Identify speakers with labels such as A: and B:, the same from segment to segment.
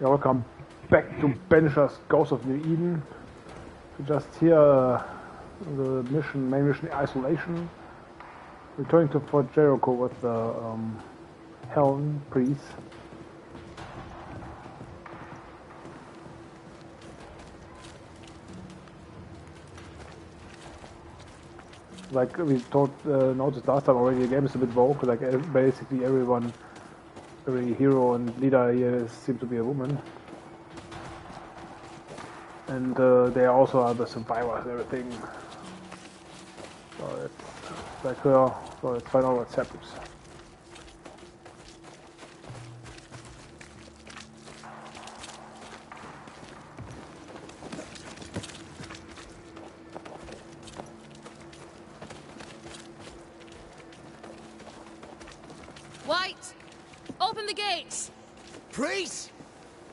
A: Yeah, welcome back to Banishers, Ghost of New Eden. We just here the main mission, Isolation. Returning to Fort Jericho with the Helen priest. Like we noticed last time already, the game is a bit woke. Like basically every hero and leader here seems to be a woman. And they also are the survivors and everything. So it's like, so let's find out what happens.
B: Wait! Open the gates!
C: Priest!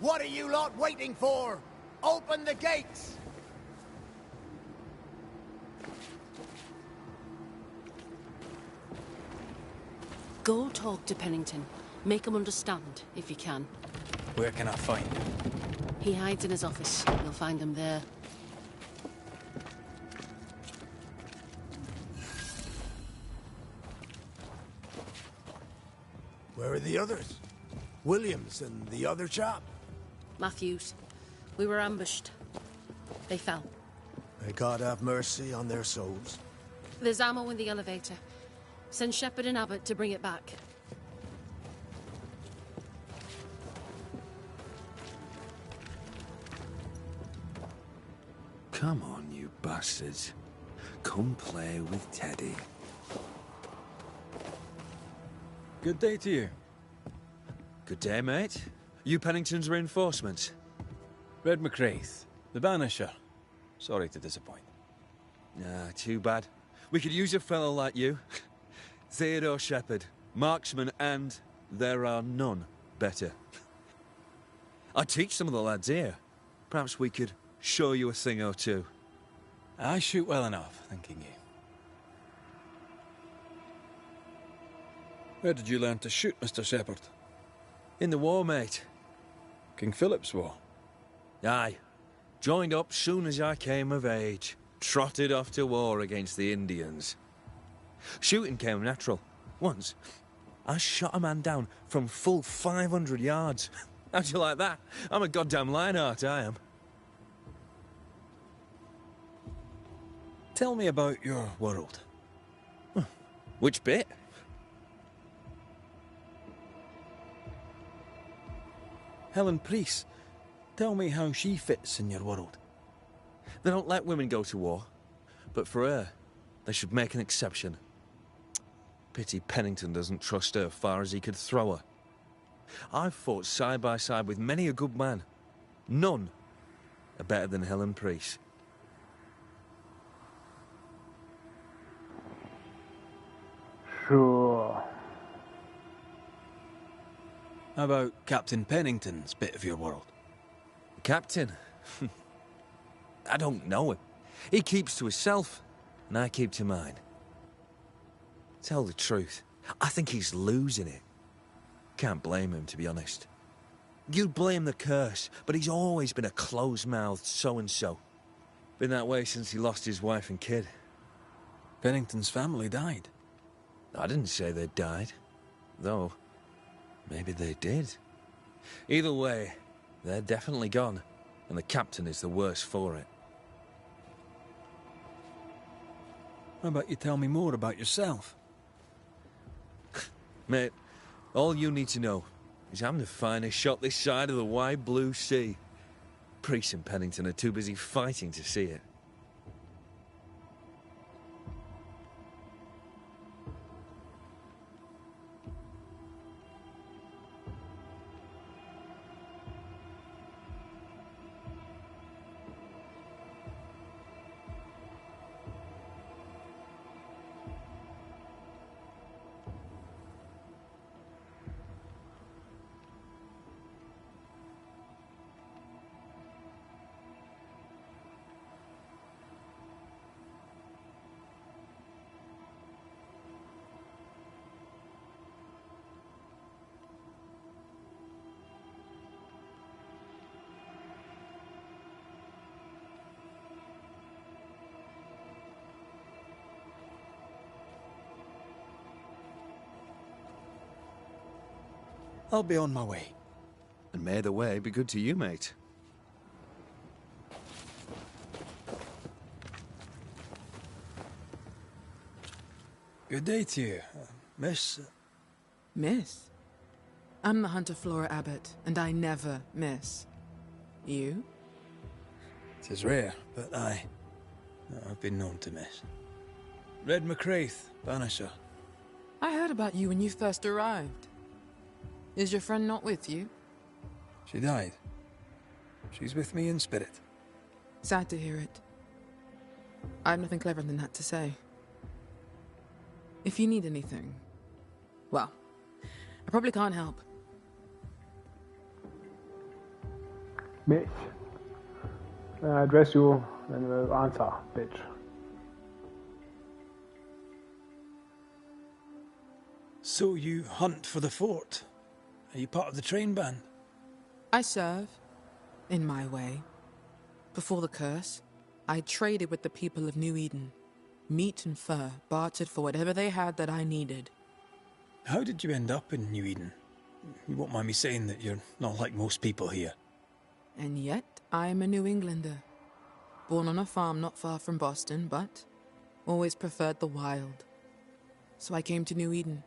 C: What are you lot waiting for? Open the gates!
B: Go talk to Pennington. Make him understand, if you can.
D: Where can I find him?
B: He hides in his office. You'll find him there.
C: Where are the others? Williams and the other chap?
B: Matthews. We were ambushed. They fell.
C: May God have mercy on their souls.
B: There's ammo in the elevator. Send Shepard and Abbott to bring it back.
E: Come on, you bastards. Come play with Teddy.
D: Good day to you.
E: Good day, mate. You Pennington's reinforcements?
D: Red McCraith, the Banisher. Sorry to disappoint.
E: Nah, too bad. We could use a fellow like you. Theodore Shepard, marksman, and there are none better. I teach some of the lads here. Perhaps we could show you a thing or two.
D: I shoot well enough, thinking you. Where did you learn to shoot, Mr. Shepard?
E: In the war, mate.
D: King Philip's War?
E: Aye. Joined up soon as I came of age. Trotted off to war against the Indians. Shooting came natural. Once, I shot a man down from full 500 yards. How'd you like that? I'm a goddamn Lionheart, I am.
D: Tell me about your world.
E: Which bit?
D: Helen Priest. Tell me how she fits in your world.
E: They don't let women go to war. But for her, they should make an exception. Pity Pennington doesn't trust her far as he could throw her. I've fought side by side with many a good man. None are better than Helen Priest.
A: Sure.
D: How about Captain Pennington's bit of your world?
E: Captain? I don't know him. He keeps to himself, and I keep to mine. Tell the truth, I think he's losing it. Can't blame him, to be honest. You'd blame the curse, but he's always been a close-mouthed so-and-so. Been that way since he lost his wife and kid.
D: Pennington's family died.
E: I didn't say they died. Though, maybe they did. Either way, they're definitely gone, and the captain is the worse for it.
D: How about you tell me more about yourself?
E: Mate, all you need to know is I'm the finest shot this side of the wide blue sea. Priest and Pennington are too busy fighting to see it.
D: I'll be on my way.
E: And may the way be good to you, mate.
D: Good day to you, miss.
F: Miss? I'm the Hunter Flora Abbott, and I never miss. You?
D: It is rare, but I've been known to miss. Red McCraith, Banisher.
F: I heard about you when you first arrived. Is your friend not with you?
D: She died. She's with me in spirit.
F: Sad to hear it. I have nothing cleverer than that to say. If you need anything, well, I probably can't help.
A: Mich. I address you and will answer, bitch.
D: So you hunt for the fort? Are you part of the train band?
F: I serve, in my way. Before the curse, I traded with the people of New Eden. Meat and fur, bartered for whatever they had that I needed.
D: How did you end up in New Eden? You won't mind me saying that you're not like most people here.
F: And yet, I am a New Englander. Born on a farm not far from Boston, but always preferred the wild. So I came to New Eden.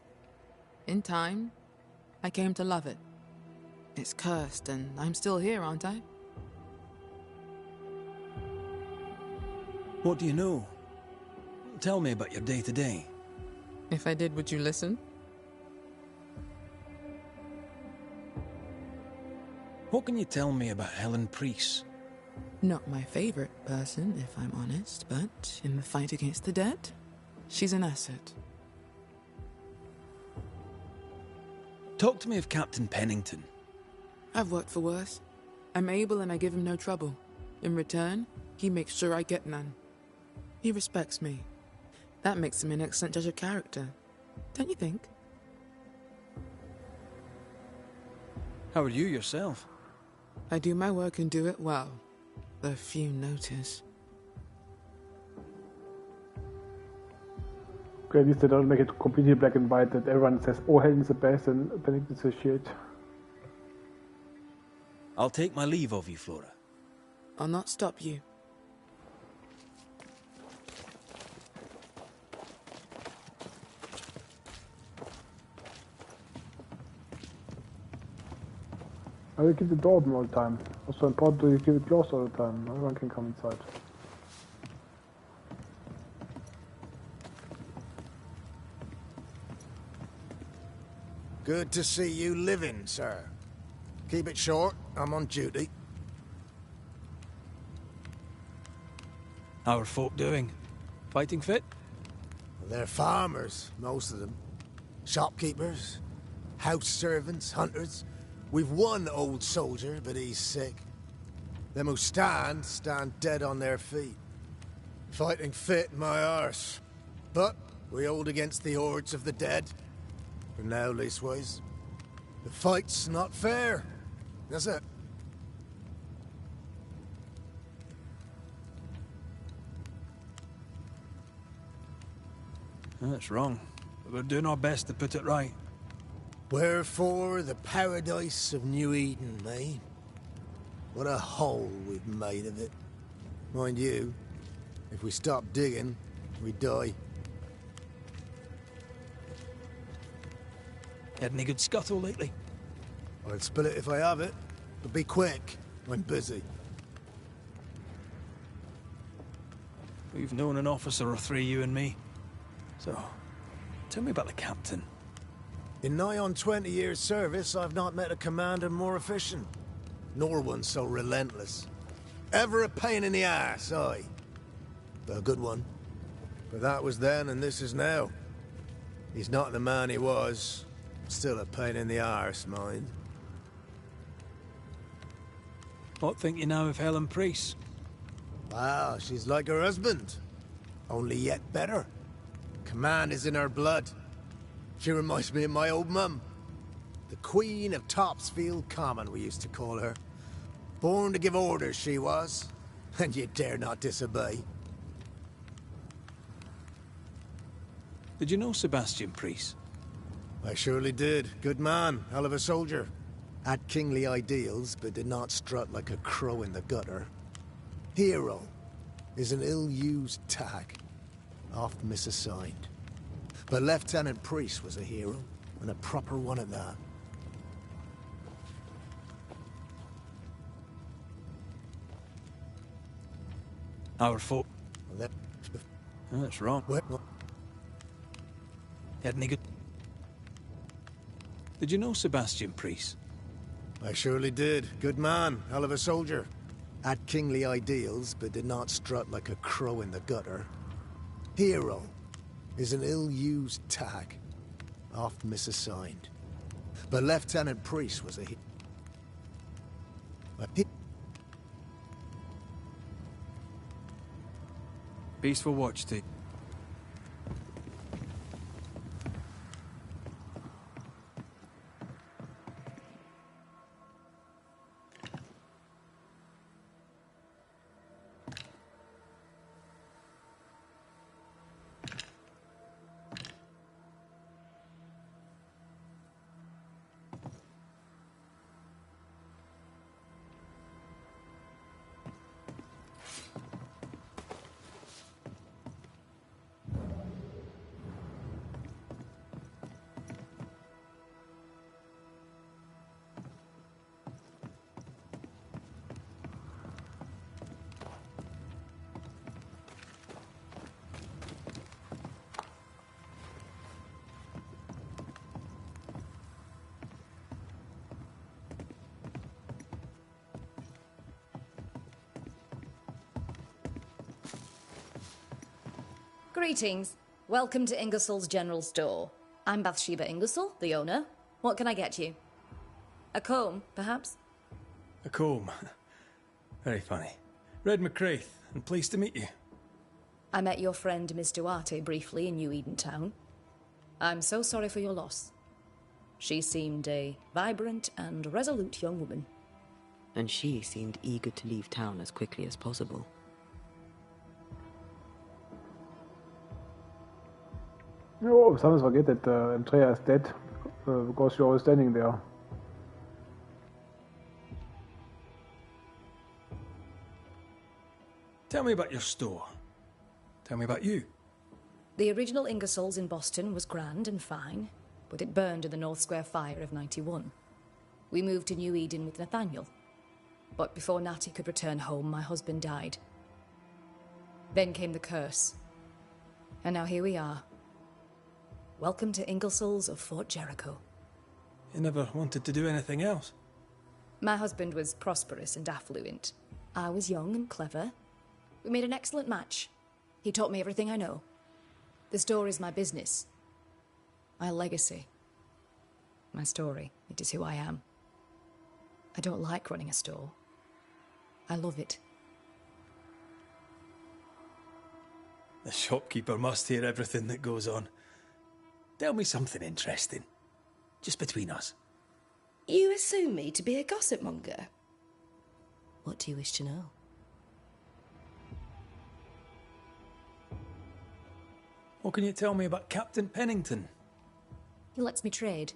F: In time, I came to love it. It's cursed, and I'm still here, aren't I?
D: What do you know? Tell me about your day-to-day.
F: If I did, would you listen?
D: What can you tell me about Helen Priest?
F: Not my favorite person, if I'm honest, but in the fight against the dead, she's an asset.
D: Talk to me of Captain Pennington.
F: I've worked for worse. I'm able and I give him no trouble. In return, he makes sure I get none. He respects me. That makes him an excellent judge of character, don't you think?
D: How are you yourself?
F: I do my work and do it well, though few notice.
A: Okay, at least they don't make it completely black and white that everyone says, oh, Helen's the best and Pennington's the shit.
D: I'll take my leave of you, Flora.
F: I'll not stop you.
A: I will keep the door open all the time. Also important to keep it closed all the time. Everyone can come inside.
C: Good to see you living, sir. Keep it short, I'm on duty.
D: How are folk doing? Fighting fit?
C: They're farmers, most of them. Shopkeepers, house servants, hunters. We've one old soldier, but he's sick. Them who stand dead on their feet. Fighting fit, my arse. But we hold against the hordes of the dead. For now, leastways. The fight's not fair. That's it.
D: That's wrong. But we're doing our best to put it right.
C: Wherefore the paradise of New Eden, eh? What a hole we've made of it. Mind you, if we stop digging, we die.
D: Had any good scuttle lately?
C: I'll spill it if I have it, but be quick. I'm busy.
D: We've known an officer or three, you and me. So, tell me about the captain.
C: In nigh on 20 years' service, I've not met a commander more efficient, nor one so relentless. Ever a pain in the ass, aye. But a good one. But that was then and this is now. He's not the man he was. Still a pain in the arse, mind.
D: What think you now of Helen Priest?
C: Wow, she's like her husband. Only yet better. Command is in her blood. She reminds me of my old mum. The Queen of Topsfield Common, we used to call her. Born to give orders, she was. And you dare not disobey.
D: Did you know Sebastian Priest?
C: I surely did. Good man, hell of a soldier. Had kingly ideals, but did not strut like a crow in the gutter. Hero is an ill-used tag, oft misassigned. But Lieutenant Priest was a hero, and a proper one at that.
D: Our folk.
C: Well,
D: Oh, that's wrong.
C: well,
D: Had any good... Did you know Sebastian Priest?
C: I surely did. Good man, hell of a soldier. Had kingly ideals, but did not strut like a crow in the gutter. Hero is an ill-used tag, oft misassigned. But Lieutenant Priest was a
D: Peaceful watch, T.
G: Greetings. Welcome to Ingersoll's General Store. I'm Bathsheba Ingersoll, the owner. What can I get you? A comb, perhaps?
D: A comb. Very funny. Red McCraith, and pleased to meet you.
G: I met your friend Miss Duarte briefly in New Eden Town. I'm so sorry for your loss. She seemed a vibrant and resolute young woman.
H: And she seemed eager to leave town as quickly as possible.
A: Oh, sometimes forget that Andrea is dead because you're always standing there.
D: Tell me about your store. Tell me about you.
G: The original Ingersoll's in Boston was grand and fine, but it burned in the North Square fire of '91. We moved to New Eden with Nathaniel. But before Natty could return home, my husband died. Then came the curse. And now here we are. Welcome to Ingersoll's of Fort Jericho.
D: You never wanted to do anything else.
G: My husband was prosperous and affluent. I was young and clever. We made an excellent match. He taught me everything I know. The store is my business. My legacy. My story. It is who I am. I don't like running a store. I love it.
D: The shopkeeper must hear everything that goes on. Tell me something interesting. Just between us.
I: You assume me to be a gossip monger?
G: What do you wish to know?
D: What can you tell me about Captain Pennington?
G: He lets me trade.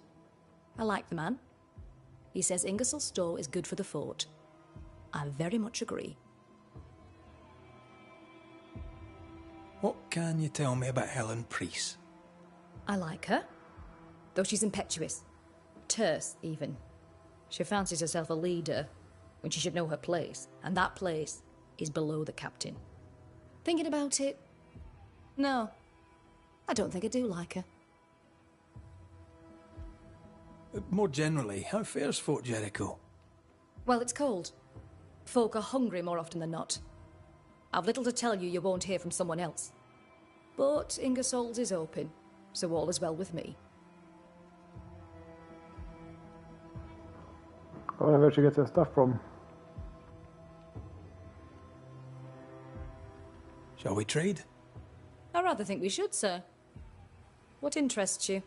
G: I like the man. He says Ingersoll's store is good for the fort. I very much agree.
D: What can you tell me about Helen Priest?
G: I like her, though she's impetuous. Terse, even. She fancies herself a leader when she should know her place, and that place is below the captain. Thinking about it, no, I don't think I do like her.
D: More generally, how fares Fort Jericho?
G: Well, it's cold. Folk are hungry more often than not. I've little to tell you won't hear from someone else. But Ingersoll's is open, so all is well with me.
A: I wonder where she gets her stuff from.
D: Shall we trade?
G: I rather think we should, sir. What interests you?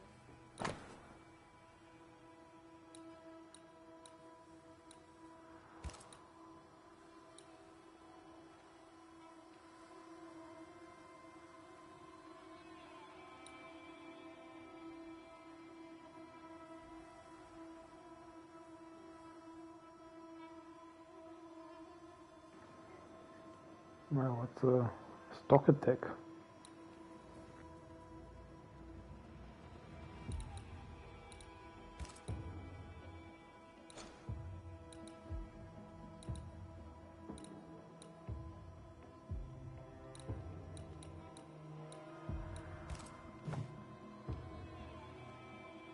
A: Now what's a stock attack?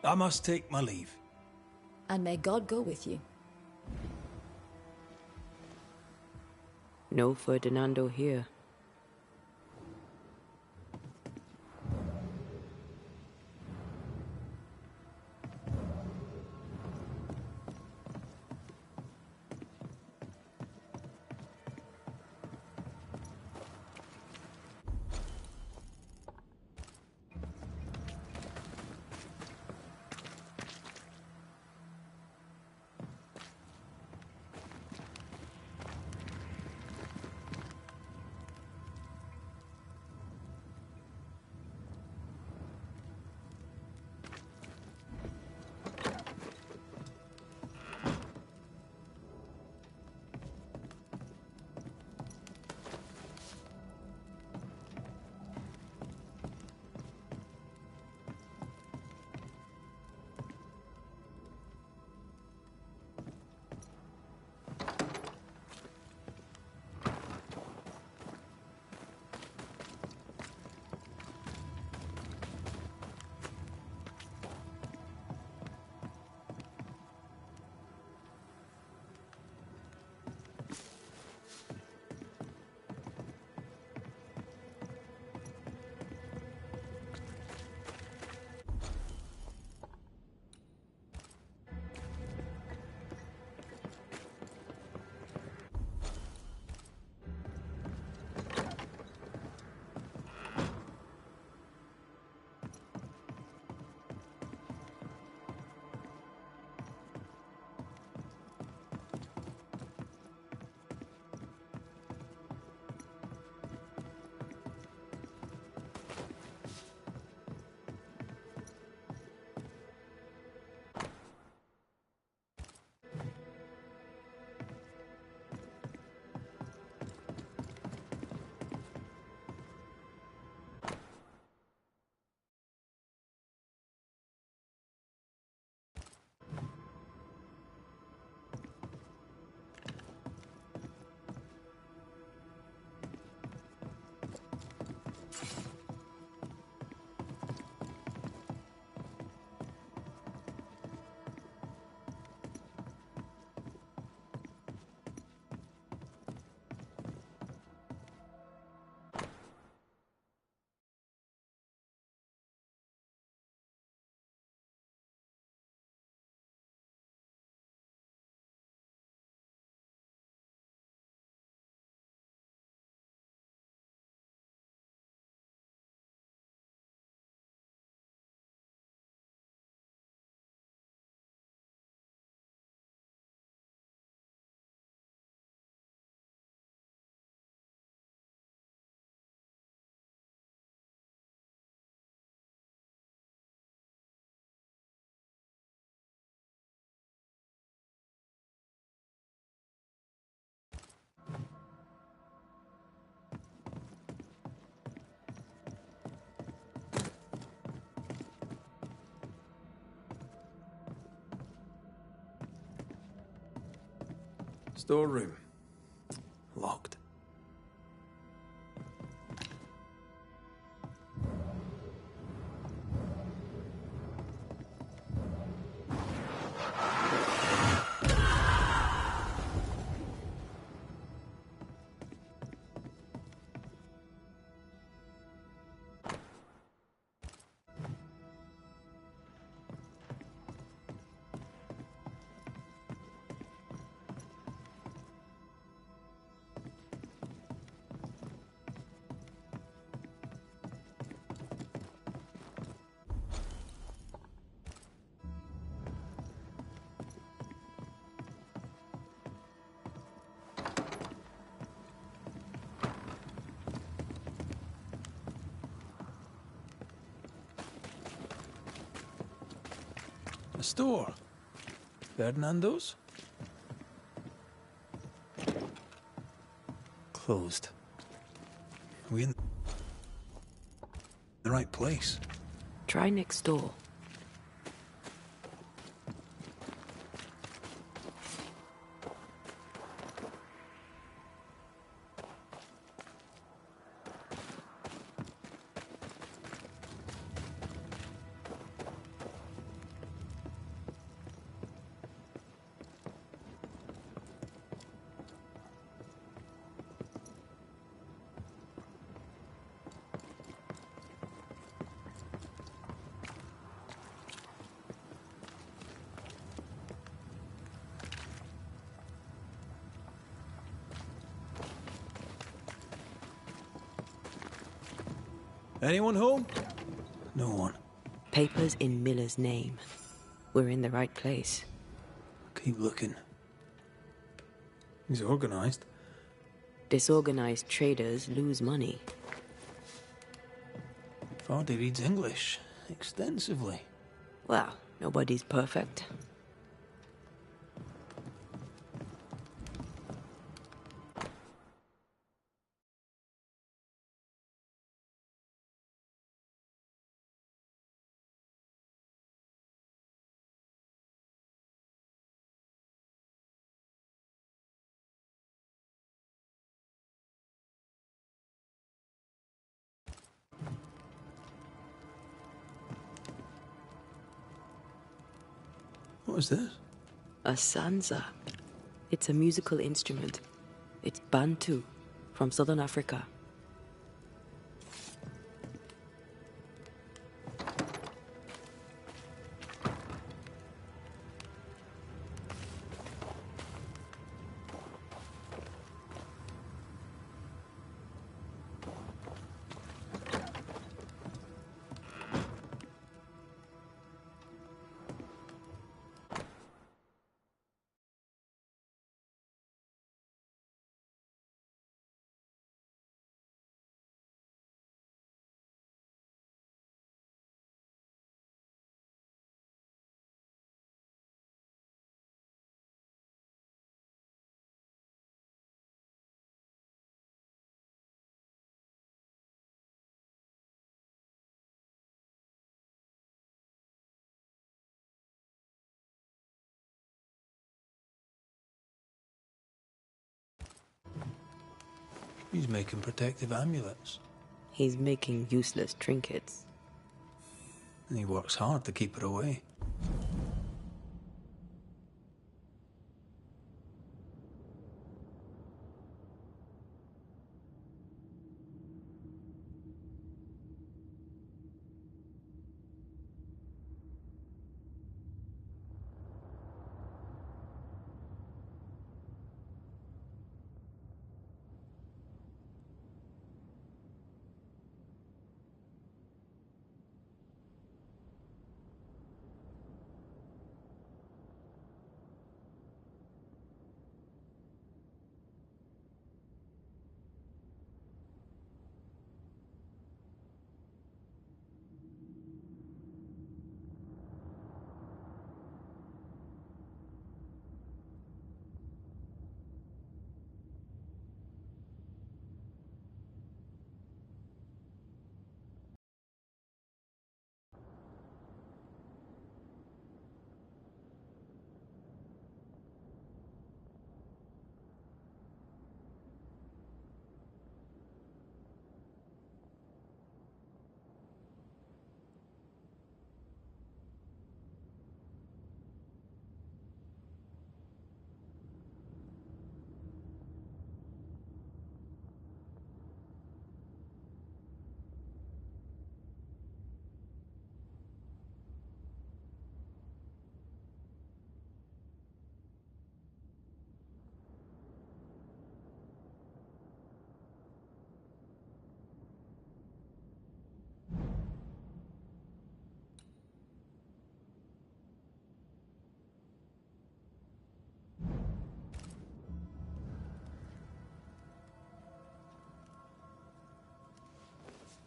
D: I must take my leave.
G: And may God go with you.
H: No Ferdinando here.
D: Storeroom. Locked. A store. Fernando's? Closed. We in the right place?
H: Try next door.
D: Anyone home? No one.
H: Papers in Miller's name. We're in the right place.
D: Keep looking. He's organized.
H: Disorganized traders lose money.
D: Vardy reads English extensively.
H: Well, nobody's perfect.
D: What is this?
H: A sansa. It's a musical instrument. It's Bantu, from southern Africa.
D: He's making protective amulets.
H: He's making useless trinkets.
D: And he works hard to keep it away.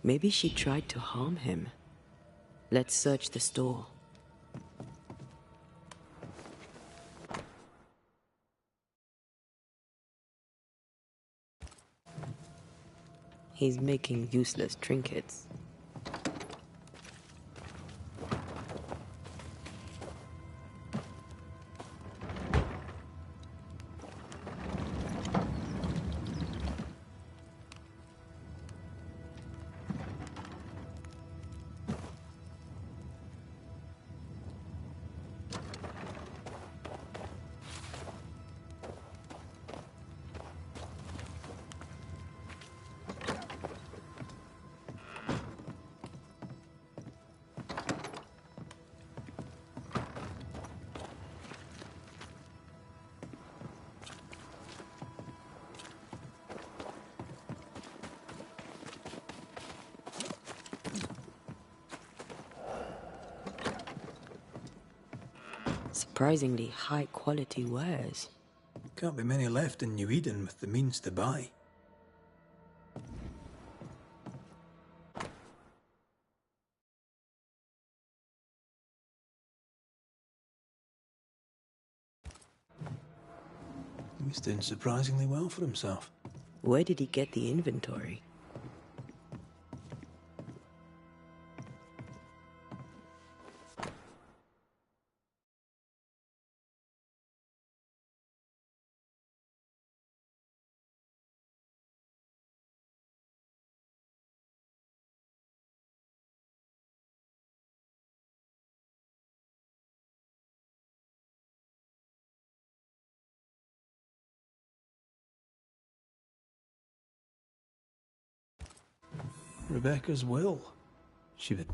H: Maybe she tried to harm him. Let's search the store. He's making useless trinkets. Surprisingly high-quality wares.
D: Can't be many left in New Eden with the means to buy. He's doing surprisingly well for himself.
H: Where did he get the inventory?
D: Rebecca's will. She would...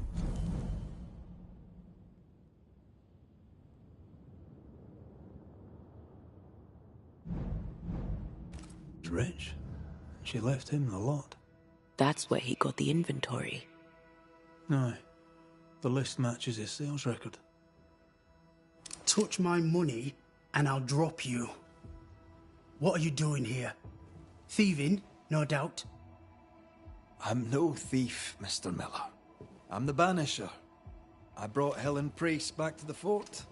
D: rich. She left him the lot.
H: That's where he got the inventory.
D: Aye. The list matches his sales record.
J: Touch my money and I'll drop you. What are you doing here? Thieving, no doubt.
K: I'm no thief, Mr. Miller. I'm the Banisher. I brought Helen Priest back to the fort.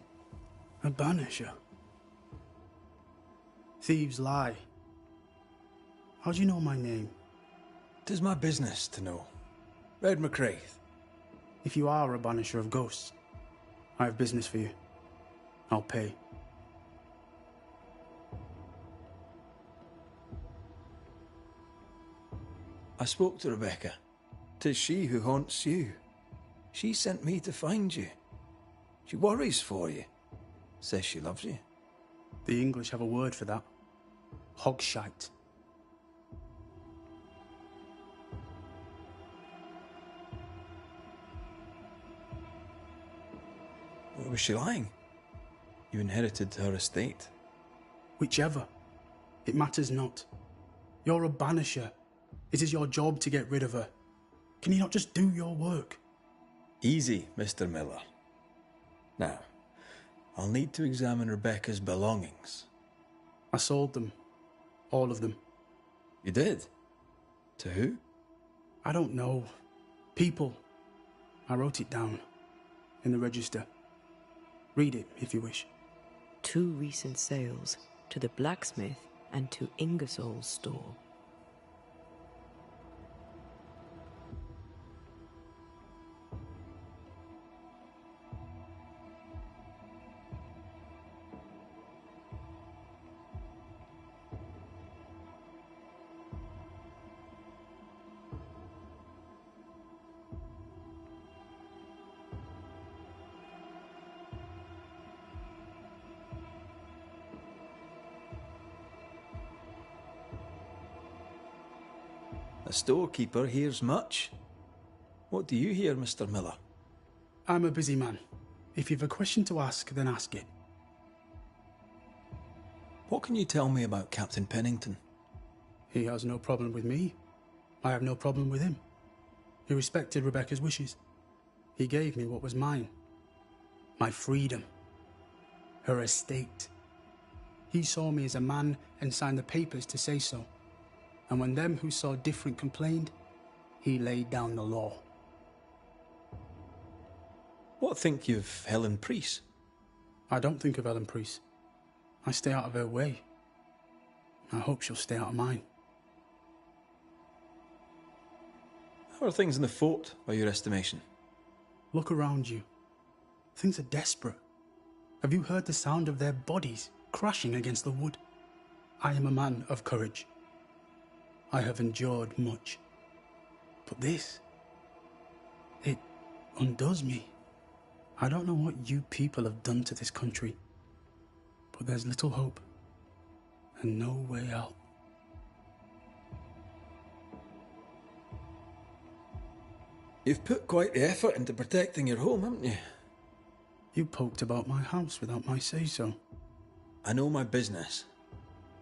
J: A Banisher? Thieves lie. How do you know my name?
D: 'Tis my business to know. Red McCraith.
J: If you are a Banisher of ghosts, I have business for you. I'll pay.
D: I spoke to Rebecca. 'Tis she who haunts you. She sent me to find you. She worries for you. Says she loves you.
J: The English have a word for that. Hogshite.
D: Was she lying? You inherited her estate.
J: Whichever. It matters not. You're a Banisher. It is your job to get rid of her. Can you not just do your work?
D: Easy, Mr. Miller. Now, I'll need to examine Rebecca's belongings.
J: I sold them. All of them.
D: You did? To who?
J: I don't know. People. I wrote it down. In the register. Read it, if you wish.
H: 2 recent sales, to the blacksmith and to Ingersoll's store.
D: A storekeeper hears much. What do you hear, Mr. Miller?
J: I'm a busy man. If you've a question to ask, then ask it.
D: What can you tell me about Captain Pennington?
J: He has no problem with me. I have no problem with him. He respected Rebecca's wishes. He gave me what was mine. My freedom. Her estate. He saw me as a man and signed the papers to say so. And when them who saw different complained, he laid down the law.
D: What think you of Helen Priest?
J: I don't think of Helen Priest. I stay out of her way. I hope she'll stay out of mine.
D: How are things in the fort, by your estimation?
J: Look around you. Things are desperate. Have you heard the sound of their bodies crashing against the wood? I am a man of courage. I have endured much. But this, it undoes me. I don't know what you people have done to this country, but there's little hope and no way out.
D: You've put quite the effort into protecting your home, haven't you?
J: You poked about my house without my say-so.
D: I know my business.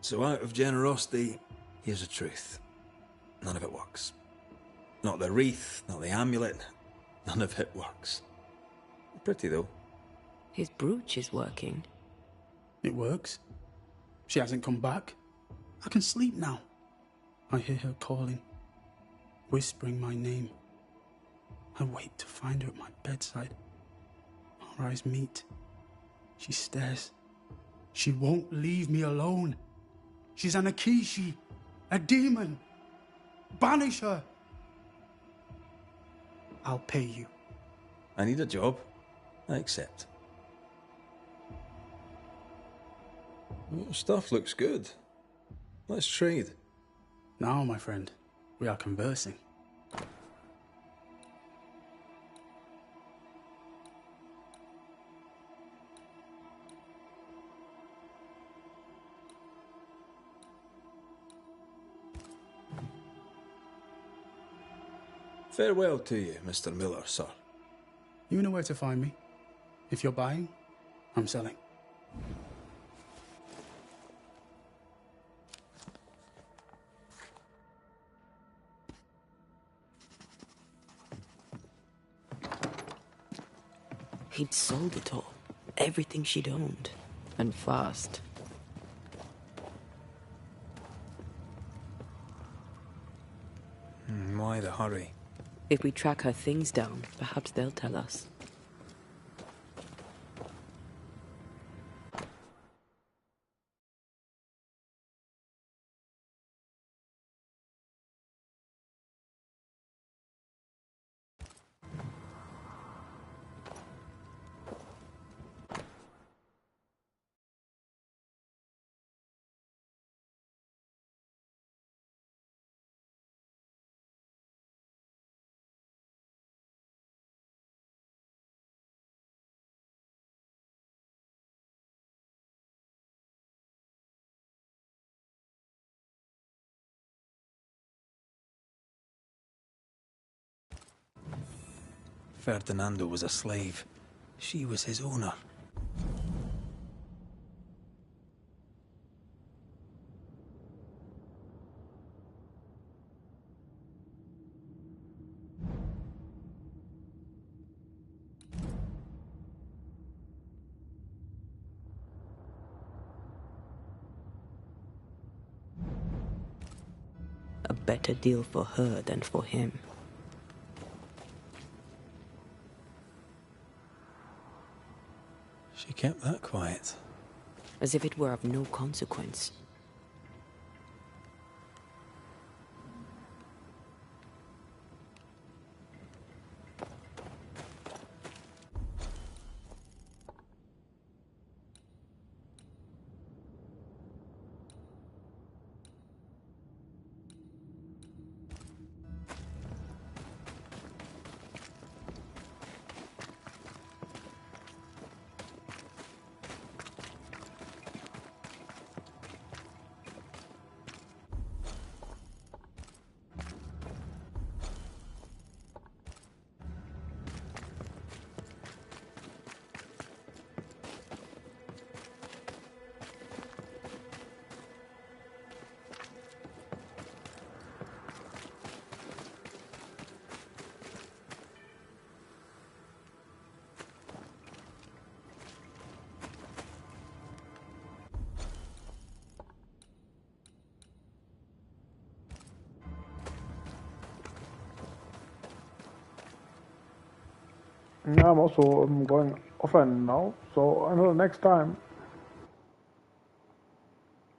D: So out of generosity, here's the truth. None of it works. Not the wreath, not the amulet, none of it works. Pretty, though.
H: His brooch is working.
J: It works. She hasn't come back. I can sleep now. I hear her calling, whispering my name. I wait to find her at my bedside. Our eyes meet. She stares. She won't leave me alone. She's an Akishi, a demon. Banish her. I'll pay you.
D: I need a job. I accept. Well, stuff looks good. Let's trade.
J: Now, my friend, we are conversing.
D: Farewell to you, Mr. Miller, sir.
J: You know where to find me. If you're buying, I'm selling.
H: He'd sold it all. Everything she'd owned. And fast.
D: Why the hurry?
H: If we track her things down, perhaps they'll tell us.
D: Ferdinando was a slave. She was his owner.
H: A better deal for her than for him.
D: She kept that quiet.
H: As if it were of no consequence.
A: Yeah, I'm also going offline now, so until next time.